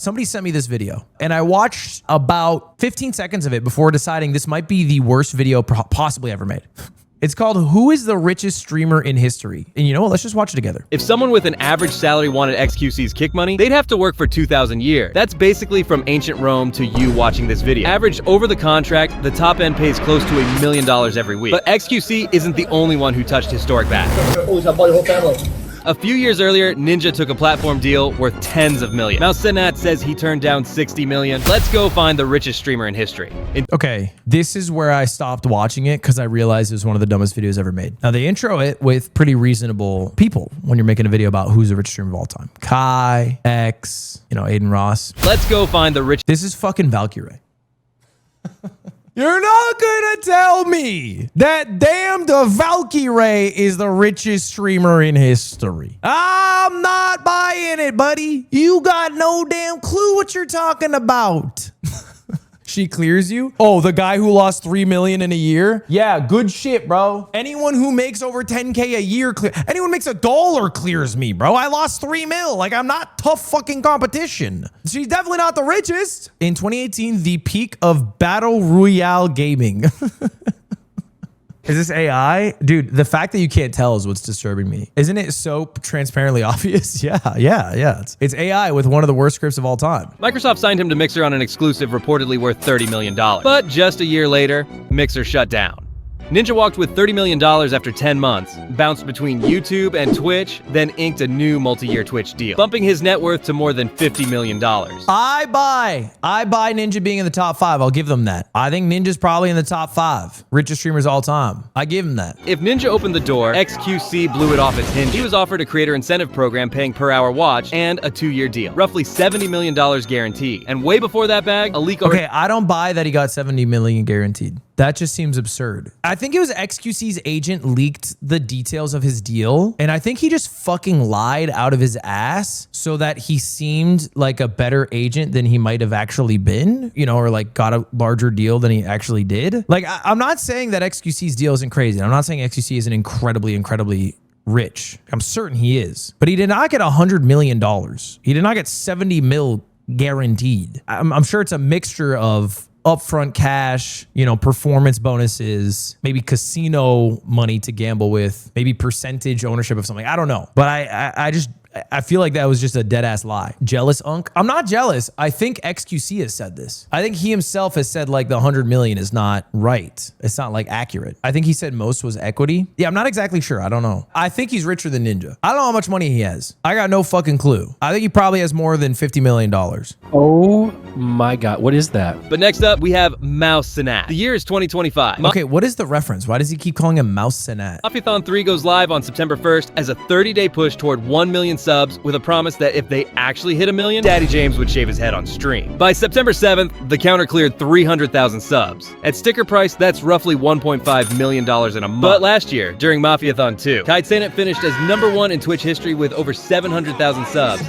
somebody sent me this video and I watched about 15 seconds of it before deciding this might be the worst video possibly ever made. It's called Who is the Richest Streamer in History? And you know what? Let's just watch it together. If someone with an average salary wanted XQC's kick money, they'd have to work for 2,000 years. That's basically from ancient Rome to you watching this video. Average over the contract, the top end pays close to $1 million every week. But XQC isn't the only one who touched historic back. Holy shit, I bought your whole family. A few years earlier, Ninja took a platform deal worth tens of millions. Now Cenat says he turned down 60 million. Let's go find the richest streamer in history. Okay, this is where I stopped watching it because I realized it was one of the dumbest videos ever made. Now they intro it with pretty reasonable people when you're making a video about who's the richest streamer of all time. Kai, X, Adin Ross. Let's go find the richest. This is fucking Valkyrie. You're not gonna tell me that damn the Valkyrie is the richest streamer in history. I'm not buying it, buddy. You got no damn clue what you're talking about. She clears you? Oh, the guy who lost 3 million in a year? Yeah, good shit, bro. Anyone who makes over 10K a year, anyone makes $1 clears me, bro. I lost 3 mil. Like, I'm not tough fucking competition. She's definitely not the richest. In 2018, the peak of battle royale gaming. Is this AI? Dude, the fact that you can't tell is what's disturbing me. Isn't it so transparently obvious? Yeah. It's AI with one of the worst scripts of all time. Microsoft signed him to Mixer on an exclusive reportedly worth $30 million. But just a year later, Mixer shut down. Ninja walked with $30 million after 10 months, bounced between YouTube and Twitch, then inked a new multi-year Twitch deal, bumping his net worth to more than $50 million. I buy Ninja being in the top 5. I'll give them that. I think Ninja's probably in the top 5 richest streamers all time. I give him that. If Ninja opened the door, XQC blew it off its hinge. He was offered a creator incentive program paying per hour watch and a 2-year deal, roughly $70 million guaranteed. And way before that bag, a leak. Okay, I don't buy that he got 70 million guaranteed. That just seems absurd. I think it was XQC's agent leaked the details of his deal, and I think he just fucking lied out of his ass so that he seemed like a better agent than he might have actually been, or like got a larger deal than he actually did. Like, I'm not saying that XQC's deal isn't crazy. I'm not saying XQC isn't incredibly rich. I'm certain he is, but he did not get $100 million. He did not get 70 mil guaranteed. I'm sure it's a mixture of upfront cash, performance bonuses, maybe casino money to gamble with, maybe percentage ownership of something. I don't know. But I feel like that was just a dead ass lie. Jealous, Unk? I'm not jealous. I think XQC has said this. I think he himself has said like the 100 million is not right. It's not like accurate. I think he said most was equity. Yeah, I'm not exactly sure. I don't know. I think he's richer than Ninja. I don't know how much money he has. I got no fucking clue. I think he probably has more than $50 million. Oh my God. What is that? But next up, we have Mouse Cenat. The year is 2025. Okay, what is the reference? Why does he keep calling him Mouse Cenat? Mafiathon 3 goes live on September 1st as a 30-day push toward 1 million subs with a promise that if they actually hit 1 million, Daddy James would shave his head on stream. By September 7th, the counter cleared 300,000 subs. At sticker price, that's roughly $1.5 million in a month. But last year, during Mafiathon 2, Cenat finished as #1 in Twitch history with over 700,000 subs.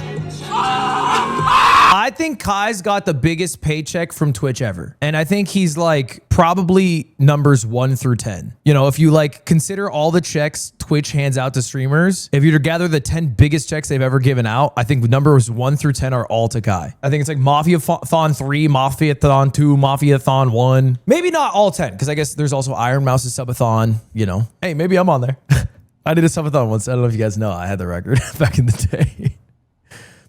I think Kai's got the biggest paycheck from Twitch ever. And I think he's like probably numbers 1 through 10. If you like consider all the checks Twitch hands out to streamers, if you were to gather the 10 biggest checks they've ever given out, I think numbers 1 through 10 are all to Kai. I think it's like Mafiathon 3, Mafiathon 2, Mafiathon 1. Maybe not all 10, because I guess there's also Iron Mouse's subathon, Hey, maybe I'm on there. I did a subathon once. I don't know if you guys know. I had the record back in the day.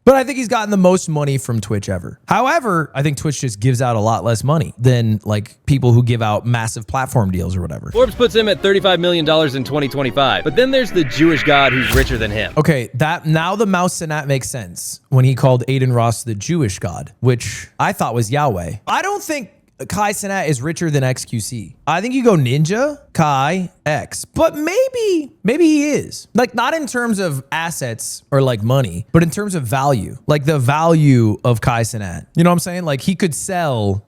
But I think he's gotten the most money from Twitch ever. However, I think Twitch just gives out a lot less money than like people who give out massive platform deals or whatever. Forbes puts him at $35 million in 2025. But then there's the Jewish god who's richer than him. Okay, now the Mouse Cenat makes sense when he called Adin Ross the Jewish god, which I thought was Yahweh. I don't think Kai Cenat is richer than XQC. I think you go Ninja, Kai, X, but maybe he is. Like, not in terms of assets or like money, but in terms of value, like the value of Kai Cenat. You know what I'm saying? Like he could sell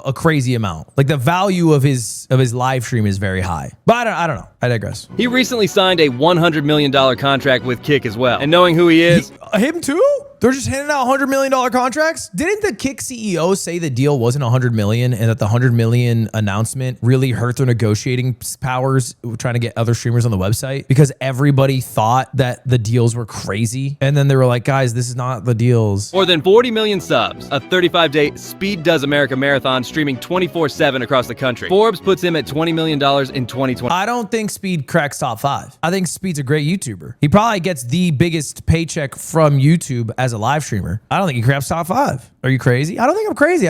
a crazy amount. Like the value of his live stream is very high. But I don't know. I digress. He recently signed a $100 million contract with Kick as well. And knowing who he is, him too? They're just handing out $100 million contracts. Didn't the Kick CEO say the deal wasn't $100 million and that the $100 million announcement really hurt their negotiating powers trying to get other streamers on the website because everybody thought that the deals were crazy. And then they were like, guys, this is not the deals. More than 40 million subs, a 35-day Speed Does America marathon streaming 24/7 across the country. Forbes puts him at $20 million in 2020. I don't think Speed cracks top 5. I think Speed's a great YouTuber. He probably gets the biggest paycheck from YouTube as a live streamer. I don't think he cracks top 5. Are you crazy? I don't think I'm crazy.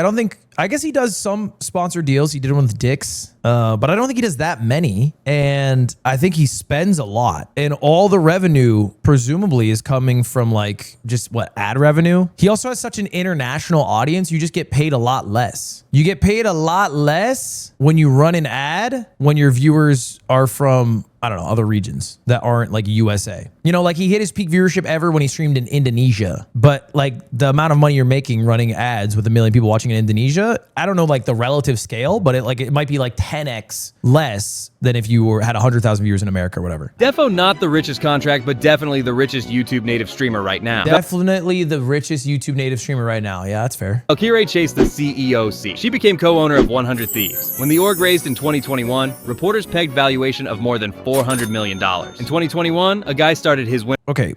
I guess he does some sponsored deals. He did one with Dick's, but I don't think he does that many. And I think he spends a lot. And all the revenue presumably is coming from like just what, ad revenue? He also has such an international audience. You just get paid a lot less. You get paid a lot less when you run an ad when your viewers are from, I don't know, other regions that aren't like USA. You know, like he hit his peak viewership ever when he streamed in Indonesia. But like the amount of money you're making running ads with 1 million people watching in Indonesia, I don't know like the relative scale, but it might be like 10x less than if you had 100,000 viewers in America or whatever. Defo not the richest contract, but definitely the richest YouTube native streamer right now. Definitely the richest YouTube native streamer right now. Yeah, that's fair. Akira chased the CEO seat. She became co-owner of 100 Thieves. When the org raised in 2021, reporters pegged valuation of more than $400 million. In 2021, a guy started his win. Okay,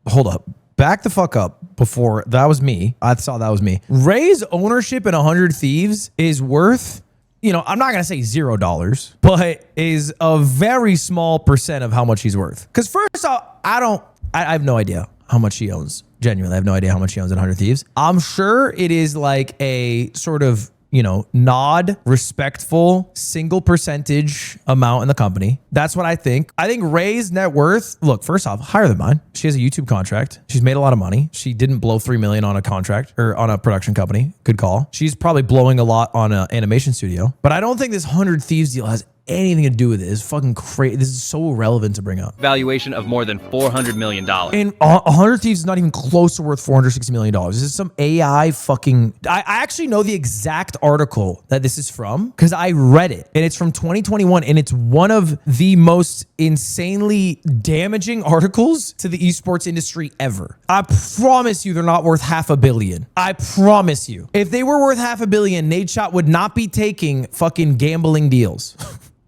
hold up. Back the fuck up before. That was me. I thought that was me. Ray's ownership in 100 Thieves is worth, you know, I'm not going to say $0, but is a very small percent of how much he's worth. Because first off, I have no idea how much he owns. Genuinely, I have no idea how much he owns in 100 Thieves. I'm sure it is like a sort of, you know, nod, respectful, single percentage amount in the company. That's what I think. I think Ray's net worth, look, first off, higher than mine. She has a YouTube contract. She's made a lot of money. She didn't blow $3 million on a contract or on a production company. Good call. She's probably blowing a lot on an animation studio. But I don't think this 100 Thieves deal has anything to do with it. It's fucking crazy. This is so irrelevant to bring up. Valuation of more than $400 million. And 100 Thieves is not even close to worth $460 million. This is some AI fucking... I actually know the exact article that this is from because I read it. And it's from 2021. And it's one of the most insanely damaging articles to the esports industry ever. I promise you they're not worth $500 million. I promise you. If they were worth $500 million, Nate Shot would not be taking fucking gambling deals.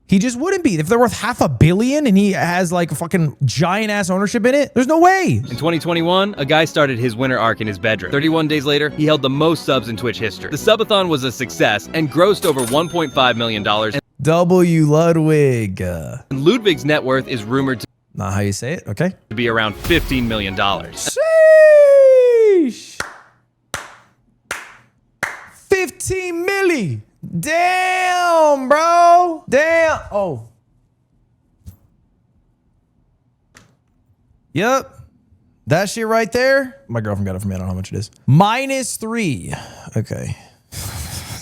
He just wouldn't be. If they're worth $500 million and he has like a fucking giant ass ownership in it, there's no way. In 2021, a guy started his winter arc in his bedroom. 31 days later, he held the most subs in Twitch history. The subathon was a success and grossed over $1.5 million. W. Ludwig. And Ludwig's net worth is rumored to Not how you say it, okay? be around $15 million. Sheesh. 15 milli. Damn, bro. Damn. Oh. Yep. That shit right there. My girlfriend got it for me. I don't know how much it is. -3. Okay.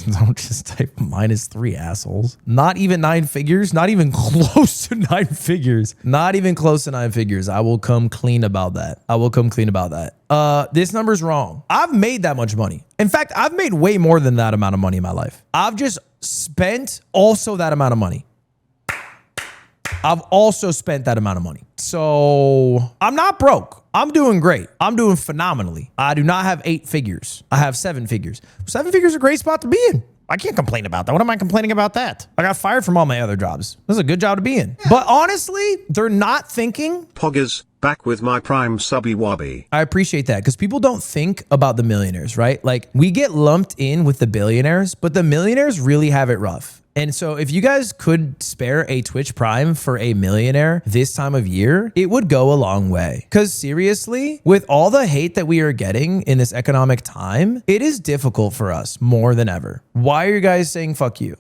Don't just type -3, assholes. Not even 9 figures. Not even close to 9 figures. Not even close to 9 figures. I will come clean about that. I will come clean about that. This number's wrong. I've made that much money. In fact, I've made way more than that amount of money in my life. I've just spent also that amount of money. I've also spent that amount of money. So I'm not broke. I'm doing great. I'm doing phenomenally. I do not have 8 figures. I have 7 figures. 7 figures is a great spot to be in. I can't complain about that. What am I complaining about that? I got fired from all my other jobs. This is a good job to be in. But honestly, they're not thinking. Poggers, back with my prime subby wobby. I appreciate that because people don't think about the millionaires, right? Like we get lumped in with the billionaires, but the millionaires really have it rough. And so if you guys could spare a Twitch Prime for a millionaire this time of year, it would go a long way. Because seriously, with all the hate that we are getting in this economic time, it is difficult for us more than ever. Why are you guys saying fuck you?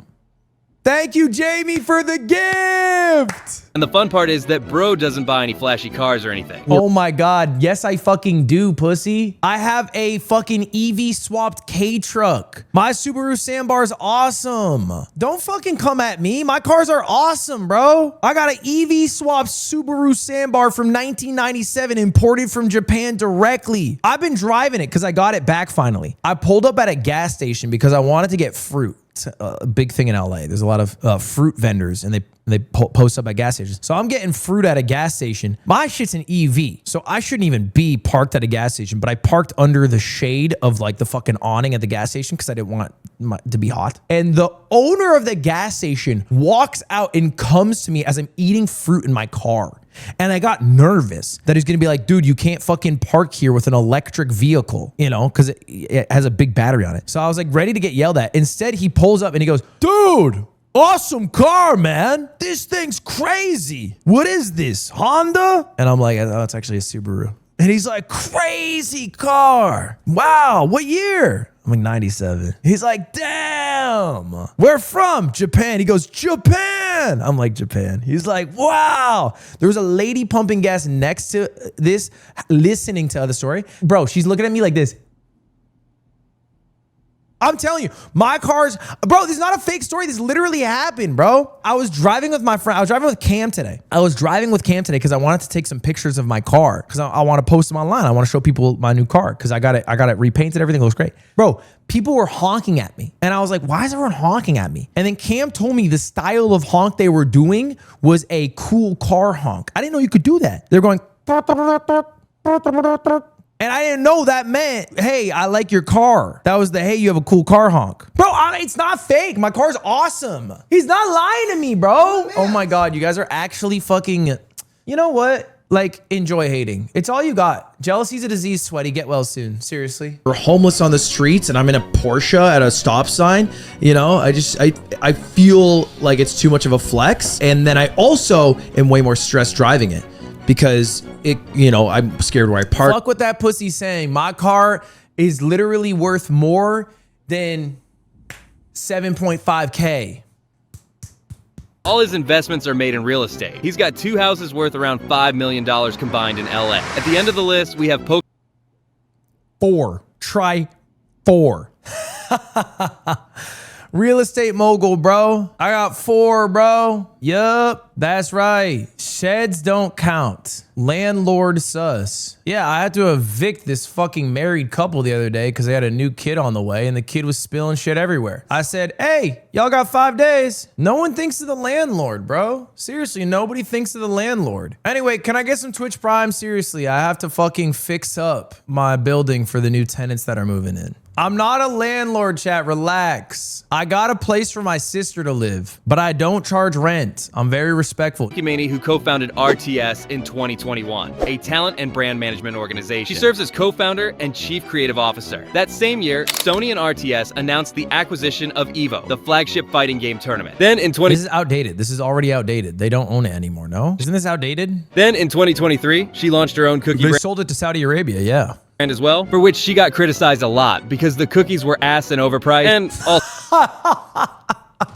Thank you, Jamie, for the gift. And the fun part is that bro doesn't buy any flashy cars or anything. Oh my God. Yes, I fucking do, pussy. I have a fucking EV swapped K truck. My Subaru Sandbar is awesome. Don't fucking come at me. My cars are awesome, bro. I got an EV swapped Subaru Sandbar from 1997 imported from Japan directly. I've been driving it because I got it back finally. I pulled up at a gas station because I wanted to get fruit. It's a big thing in LA. There's a lot of fruit vendors, and they post up at gas stations. So I'm getting fruit at a gas station. My shit's an EV, so I shouldn't even be parked at a gas station, but I parked under the shade of like the fucking awning at the gas station because I didn't want to be hot. And the owner of the gas station walks out and comes to me as I'm eating fruit in my car. And I got nervous that he's gonna be like, dude, you can't fucking park here with an electric vehicle, you know, because it has a big battery on it. So I was like ready to get yelled at. Instead, he pulls up and he goes, dude, awesome car, man. This thing's crazy. What is this, Honda? And I'm like, oh, it's actually a Subaru. And he's like, crazy car. Wow, what year? I'm like, 97. He's like, damn. Where from? Japan. He goes, Japan. I'm like, Japan. He's like, wow. There was a lady pumping gas next to this, listening to the story. Bro, she's looking at me like this. I'm telling you, my car's, bro, this is not a fake story. This literally happened, bro. I was driving with my friend. I was driving with Cam today. Because I wanted to take some pictures of my car because I want to post them online. I want to show people my new car because I got it repainted. Everything looks great. Bro, people were honking at me. And I was like, why is everyone honking at me? And then Cam told me the style of honk they were doing was a cool car honk. I didn't know you could do that. They're going, and I didn't know that meant, hey, I like your car. That was the, hey, you have a cool car honk. Bro, it's not fake. My car's awesome. He's not lying to me, bro. Oh my God, you guys are actually fucking, you know what? Like, enjoy hating. It's all you got. Jealousy's a disease, sweaty. Get well soon. Seriously. We're homeless on the streets and I'm in a Porsche at a stop sign. You know, I feel like it's too much of a flex. And then I also am way more stressed driving it. Because I'm scared where I park. Fuck what that pussy's saying. My car is literally worth more than 7.5K. All his investments are made in real estate. He's got 2 houses worth around $5 million combined in LA. At the end of the list, we have 4. Try 4. Real estate mogul, bro. I got 4, bro. Yup, that's right. Sheds don't count. Landlord sus. Yeah, I had to evict this fucking married couple the other day because they had a new kid on the way and the kid was spilling shit everywhere. I said, hey, y'all got 5 days. No one thinks of the landlord, bro. Seriously, nobody thinks of the landlord. Anyway, can I get some Twitch Prime? Seriously, I have to fucking fix up my building for the new tenants that are moving in. I'm not a landlord, chat. Relax. I got a place for my sister to live, but I don't charge rent. I'm very respectful. Manny, who co-founded RTS in 2021, a talent and brand management organization. She serves as co-founder and chief creative officer. That same year, Sony and RTS announced the acquisition of EVO, the flagship fighting game tournament. Then in This is outdated. This is already outdated. They don't own it anymore, no? Isn't this outdated? Then in 2023, she launched her own cookie They brand. sold it to Saudi Arabia, yeah. And as well, for which she got criticized a lot because the cookies were ass and overpriced. And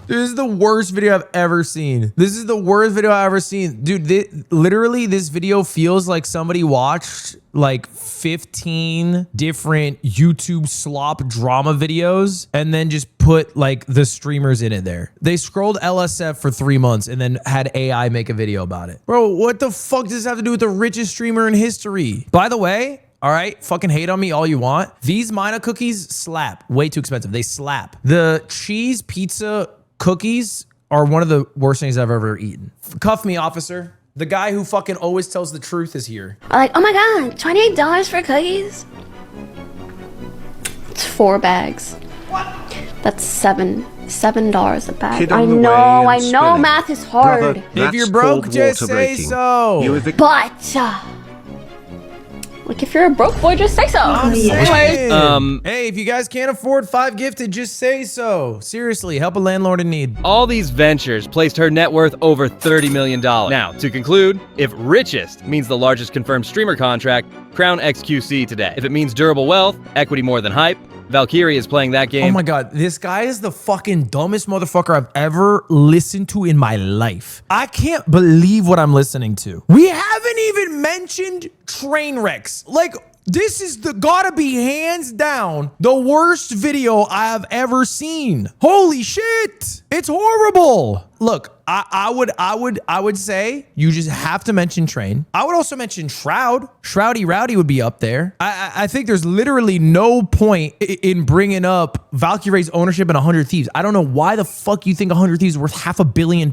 This is the worst video I've ever seen. This is the worst video I've ever seen. Dude, literally this video feels like somebody watched like 15 different YouTube slop drama videos and then just put like the streamers in it there. They scrolled LSF for 3 months and then had AI make a video about it. Bro, what the fuck does this have to do with the richest streamer in history? By the way, all right, fucking hate on me all you want. These Mina cookies slap. Way too expensive. They slap. The cheese pizza cookies are one of the worst things I've ever eaten. Cuff me, officer. The guy who fucking always tells the truth is here. Like, oh my God, $28 for cookies? It's 4 bags. What? That's $7 a bag. Kid I on the way know, and spinning. math is hard. Brother, If that's you're broke, called just water say breaking. so. You evict- But, like, if you're a broke boy, just say so. Anyways, Hey, if you guys can't afford 5 gifted, just say so. Seriously, help a landlord in need. all these ventures placed her net worth over $30 million. Now, to conclude, if richest means the largest confirmed streamer contract, crown XQC today. If it means durable wealth, equity more than hype, Valkyrie is playing that game. Oh my God, this guy is the fucking dumbest motherfucker I've ever listened to in my life. I can't believe what I'm listening to. We haven't even mentioned train wrecks. Like, this is gotta be hands down the worst video I have ever seen. Holy shit, it's horrible. look, I would say you just have to mention Train. I would also mention Shroud. Shroudy Rowdy would be up there. I think there's literally no point in bringing up Valkyrie's ownership in 100 Thieves. I don't know why the fuck you think 100 Thieves is worth $500 million.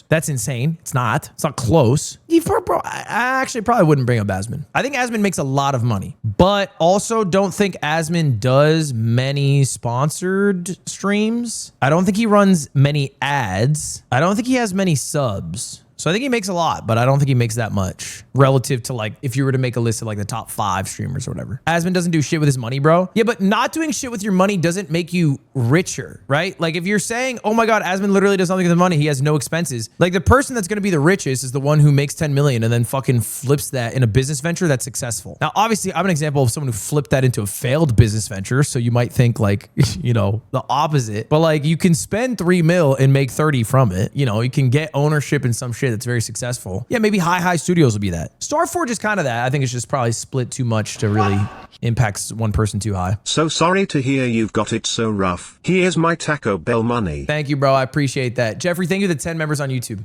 That's insane. It's not. It's not close. Bro, I actually probably wouldn't bring up Asmon. I think Asmon makes a lot of money, but also don't think Asmon does many sponsored streams. I don't think he runs many ads. I don't think he has many subs. So I think he makes a lot, but I don't think he makes that much relative to like if you were to make a list of like the top 5 streamers or whatever. Asmon doesn't do shit with his money, bro. Yeah, but not doing shit with your money doesn't make you richer, right? Like if you're saying, oh my God, Asmon literally does nothing with the money, he has no expenses. Like the person that's gonna be the richest is the one who makes 10 million and then fucking flips that in a business venture that's successful. Now, obviously, I'm an example of someone who flipped that into a failed business venture. So you might think like, you know, the opposite, but like you can spend 3 mil and make 30 from it. You know, you can get ownership in some shit that's very successful. Yeah, maybe High Studios will be that. Starforge is kind of that. I think it's just probably split too much to really impact one person too high. So sorry to hear you've got it so rough. Here's my Taco Bell money. Thank you, bro. I appreciate that. Jeffrey, thank you to the 10 members on YouTube.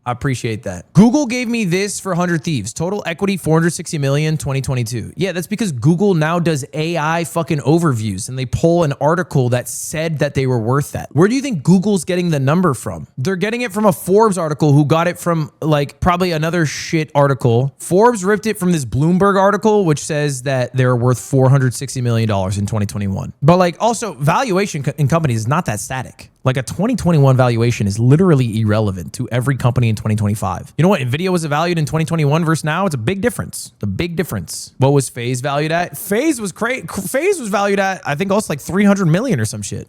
I appreciate that. Google gave me this for 100 Thieves. Total equity, 460 million, 2022. Yeah, that's because Google now does AI fucking overviews and they pull an article that said that they were worth that. Where do you think Google's getting the number from? They're getting it from a Forbes article who got it from like probably another shit article. Forbes ripped it from this Bloomberg article, which says that they're worth $460 million in 2021. But like also valuation in companies is not that static. Like a 2021 valuation is literally irrelevant to every company in 2025. You know what? Nvidia was valued in 2021 versus now. It's a big difference. A big difference. What was FaZe valued at? FaZe was great. FaZe was valued at, I think, also like 300 million or some shit.